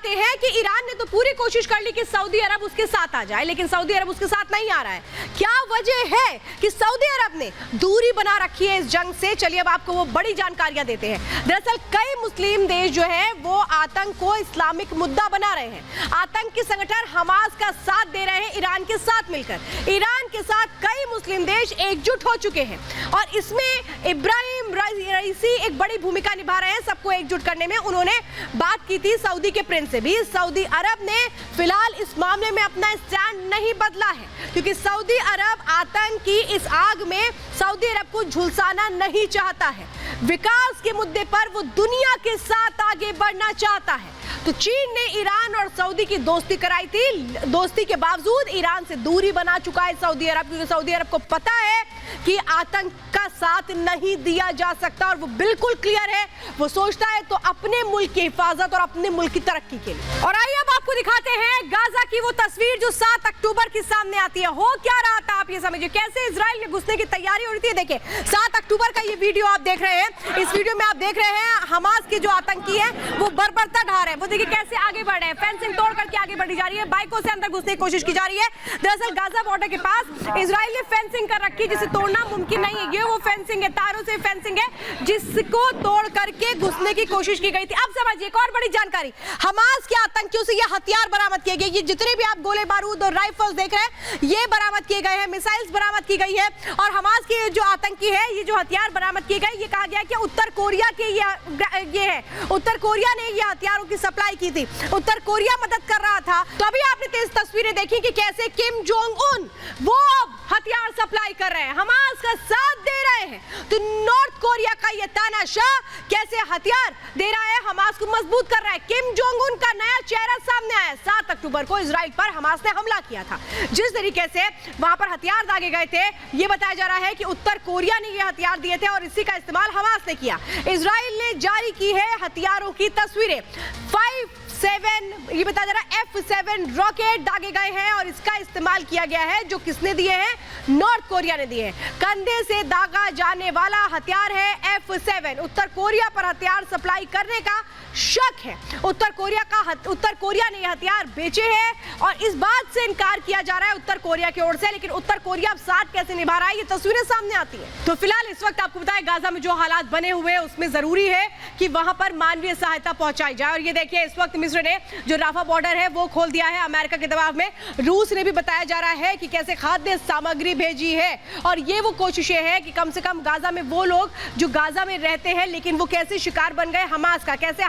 दिखाते हैं कि ईरान ने तो पूरी कोशिश कर ली कि सऊदी अरब उसके साथ आ जाए, लेकिन सऊदी अरब उसके साथ नहीं आ रहा है। क्या वजह है कि सऊदी अरब ने दूरी बना रखी है इस जंग से? चलिए अब आपको वो बड़ी जानकारियां देते हैं। दरअसल कई मुस्लिम देश जो है वो आतंक को इस्लामिक मुद्दा बना रहे हैं। आतंकी संगठन हमास का साथ दे रहे हैं ईरान के साथ मिलकर। ईरान के साथ कई मुस्लिम देश एकजुट हो चुके हैं और इसमें इब्राहिम रईसी एक बड़ी भूमिका निभा रहे हैं सबको एकजुट करने में। उन्होंने बात की थी सऊदी के प्रिंस से भी। सऊदी अरब ने फिलहाल इस मामले में अपना स्टैंड नहीं बदला है, क्योंकि सऊदी अरब आतंक की इस आग में सऊदी अरब को झुलसाना नहीं चाहता है। विकास के मुद्दे पर वो दुनिया के साथ आगे बढ़ना चाहता है। तो चीन ने ईरान और सऊदी की दोस्ती कराई थी। दोस्ती के बावजूद ईरान से दूरी बना चुका है सऊदी अरब, क्योंकि सऊदी अरब को पता है कि आतंक का साथ नहीं दिया जा सकता और वो बिल्कुल क्लियर है। वो सोचता है तो अपने मुल्क की हिफाजत और अपने मुल्क की तरक्की के लिए। और आइए अब आपको दिखाते हैं गाजा की वो तस्वीर जो 7 अक्टूबर की सामने आती है। हो क्या रहा था आप ये समझिए, कैसे इजराइल में घुसने की तैयारी हो रही थी। देखिए 7 अक्टूबर का ये वीडियो आप देख रहे हैं। इस वीडियो में आप देख रहे हैं हमास के जो आतंकी है वो बर्बरता ढा रहे हैं। वो देखिए कैसे आगे बढ़ रहे हैं, फेंसिंग तोड़ करके आगे बढ़ी जा रही है, बाइकों से अंदर घुसने की कोशिश की जा रही है। दरअसल गाजा बॉर्डर के पास इजराइल ने फेंसिंग कर रखी है जिसे तोड़ना मुमकिन नहीं है। ये वो फेंसिंग है, तारों से फेंसिंग है जिसको तोड़ करके घुसने की कोशिश की गई थी। अब समझिए एक और बड़ी जानकारी, हमास के आतंकियों से ये हथियार बरामद किए गए। ये जितने भी आप गोले बारूद और राइफल्स देख रहे हैं ये बरामद किए गए हैं, मिसाइल्स बरामद की गई है। और हमास के जो आतंकी है ये जो हथियार बरामद किए गए, ये कहा गया कि उत्तर कोरिया के ये है, उत्तर कोरिया ने ये हथियारों की सप्लाई की थी, उत्तर कोरिया मदद कर रहा था। तो अभी आपने तेज तस्वीरें देखी कि कैसे किम जोंग उन वो अब हथियार सप्लाई कर रहे हैं, हमास का साथ दे रहे हैं। तो नॉर्थ कोरिया का ये तानाशाह कैसे हथियार दे रहा है, हमास को मजबूत कर रहा है। किम जोंग उन का नया चेहरा सामने आया। 7 अक्टूबर को इजराइल पर हमास ने हमला किया था। जिस तरीके से वहां पर हथियार दागे गए थे, ये बताया जा रहा है कि उत्तर कोरिया ने ये हथियार दिए थे और इसी का इस्तेमाल हमास ने किया। इजराइल ने जारी की है हथियारों की तस्वीरें। 5-7 ये बताया जा रहा है F-7 रॉकेट दागे गए हैं और इसका इस्तेमाल किया गया है। जो किसने दिए हैं? नॉर्थ कोरिया ने दिए हैं। कंधे से दागा जाने वाला हथियार है F-7। उत्तर कोरिया पर हथियार सप्लाई करने का शक है। उत्तर कोरिया ने यह हथियार बेचे हैं और इस बात से इनकार किया जा रहा है उत्तर कोरिया की ओर से। लेकिन उत्तर कोरिया अब साथ कैसे निभा रहा है ये तस्वीरें सामने आती हैं। तो फिलहाल इस वक्त आपको बताया गाजा में जो हालात बने हुए हैं उसमें जरूरी है कि वहां पर मानवीय सहायता पहुंचाई जाए। और ये देखिए इस वक्त मिस्र ने जो राफा बॉर्डर है वो खोल दिया है अमेरिका के दबाव में। रूस ने भी बताया जा रहा है कि कैसे खाद्य सामग्री भेजी है और ये वो कोशिशें हैं कि कम से कम गाजा में वो लोग जो गाजा में रहते हैं लेकिन वो कैसे शिकार बन गए हमास का, कैसे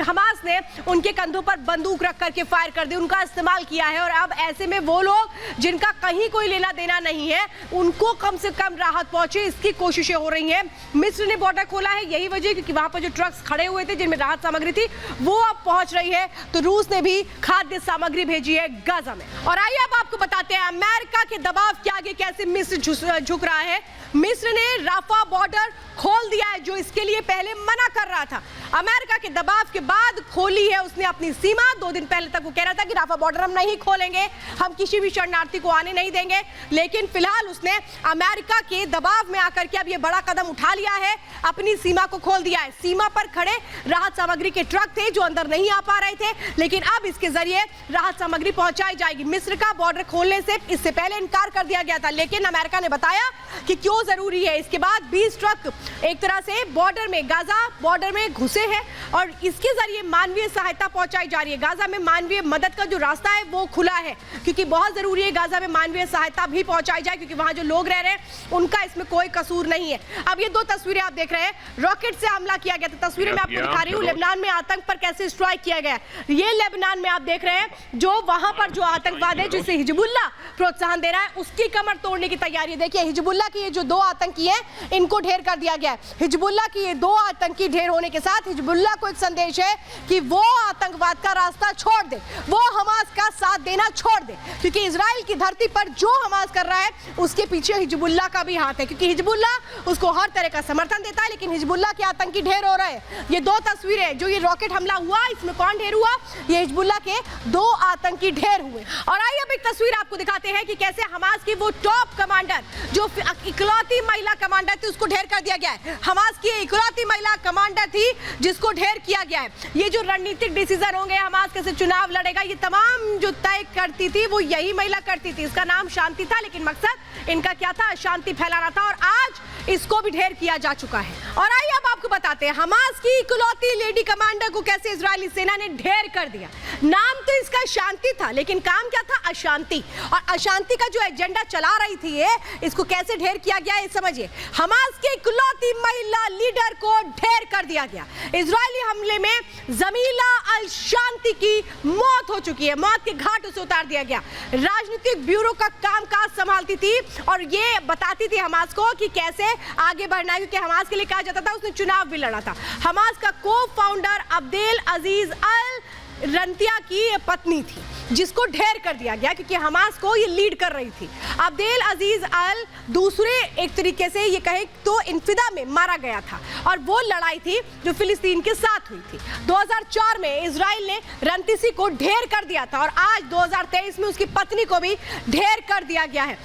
हमास ने उनके कंधों पर बंदूक रख करके फायर कर दी, उनका इस्तेमाल किया है। और अब ऐसे में वो लोग जिनका कहीं कोई लेना देना नहीं है उनको कम से कम राहत पहुंचे, इसकी कोशिशें हो रही हैं। मिस्र ने बॉर्डर खोला है, यही वजह क्योंकि वहां पर जो ट्रक्स खड़े हुए थे जिनमें राहत सामग्री थी वो अब पहुंच रही है। तो रूस ने भी खाद्य सामग्री भेजी है गाजा में। और आइए अब आपको बताते हैं अमेरिका के दबाव के आगे कैसे मिस्र झुक रहा है। मिस्र ने राफा बॉर्डर खोल दिया है जो इसके लिए पहले मना कर रहा था। अमेरिका के दबाव के बाद खोली है उसने अपनी सीमा। 2 दिन पहले तक वो कह रहा था कि राफा बॉर्डर हम नहीं खोलेंगे, हम किसी भी शरणार्थी को आने नहीं देंगे। लेकिन फिलहाल उसने अमेरिका के दबाव में आकर के अब ये बड़ा कदम उठा लिया है, अपनी सीमा को खोल दिया है। सीमा पर खड़े राहत सामग्री के ट्रक थे जो अंदर नहीं आ पा रहे थे, लेकिन अब इसके जरिए राहत सामग्री पहुंचाई जाएगी। मिस्र का बॉर्डर खोलने से इससे पहले इनकार कर दिया गया था, लेकिन अमेरिका ने बताया कि क्यों जरूरी है। इसके बाद 20 ट्रक एक तरह से बॉर्डर में, गाजा बॉर्डर में घुसे हैं और इसके जरिए मानवीय सहायता पहुंचाई जा रही है। गाजा में मानवीय मदद का जो रास्ता है वो खुला है, क्योंकि बहुत जरूरी है गाजा में मानवीय सहायता भी पहुंचाई जाए, क्योंकि वहां जो लोग रह रहे हैं उनका इसमें कोई कसूर नहीं है। अब ये 2 तस्वीरें आप देख रहे हैं, रॉकेट से हमला किया गया था। तस्वीरें मैं आपको दिखा रही हूँ लेबनान में आतंक पर कैसे स्ट्राइक किया गया। ये लेबनान में आप देख रहे हैं जो वहां पर जो आतंकवाद है जिसे हिजबुल्लाह प्रोत्साहन दे रहा है उसकी कमर तोड़ने की तैयारी। देखिए हिजबुल्लाह की ये जो 2 आतंकी हैं इनको ढेर कर दिया गया है। हिजबुल्लाह की ये 2 आतंकी ढेर होने के साथ हिजबुल्लाह को एक संदेश है कि वो आतंकवाद का रास्ता छोड़ दे, वो हमास का साथ देना छोड़ दे, क्योंकि इजराइल की धरती पर जो हमास कर रहा है उसके पीछे हिजबुल्लाह का भी हाथ है, क्योंकि हिजबुल्लाह उसको हर तरह का समर्थन देता है। लेकिन हिजबुल्लाह के आतंकी ढेर हो रहे हैं। ये 2 तस्वीरें जो ये रॉकेट हमला हुआ इसमें कौन ढेर हुआ? ये हिजबुल्लाह के 2 आतंकी ढेर हुए। और आइए अब एक तस्वीर आपको दिखाते हैं कि कैसे हमास की वो टॉप कमांडर, जो इकलौती महिला कमांडर थी, उसको ढेर कर दिया गया है। हमास की इकलौती महिला कमांडर थी जिसको ढेर किया गया है। ये जो रणनीतिक डिसीजन होंगे, हमास कैसे चुनाव लड़ेगा, ये तमाम जो तय करती थी वो यही महिला करती थी। इसका नाम शांति था, लेकिन मकसद इनका क्या था? अशांति फैलाना था। और आज इसको भी ढेर किया जा चुका है। और आइए अब आपको बताते हैं हमास की इकलौती लेडी कमांडर को कैसे इजरायली सेना ने ढेर कर दिया। नाम तो इसका शांति था, लेकिन काम क्या था? अशांति। और अशांति का जो एजेंडा चला रही थी ये, इसको कैसे ढेर किया गया है समझिए। हमास के इकलौती महिला लीडर को ढेर कर दिया गया। इजरायली हमले में जमीला अल शांति की मौत हो चुकी है, मौत के घाट उसे उतार दिया गया। राजनीतिक ब्यूरो का कामकाज संभालती थी और ये बताती थी हमास को कि कैसे आगे बढ़ना है, क्योंकि हमास के लिए कहा जाता था उसने चुनाव भी लड़ा था। हमास का को फाउंडर अब्देल अजीज अल रंतिया की पत्नी थी, जिसको ढेर कर दिया गया क्योंकि हमास को ये लीड कर रही थी। अब्देल अजीज अल दूसरे एक तरीके से ये कहे तो इंफिदा में मारा गया था, और वो लड़ाई थी जो फिलिस्तीन के साथ हुई थी। 2004 में इजराइल ने रंतीसी को ढेर कर दिया था और आज 2023 में उसकी पत्नी को भी ढेर कर दिया गया है।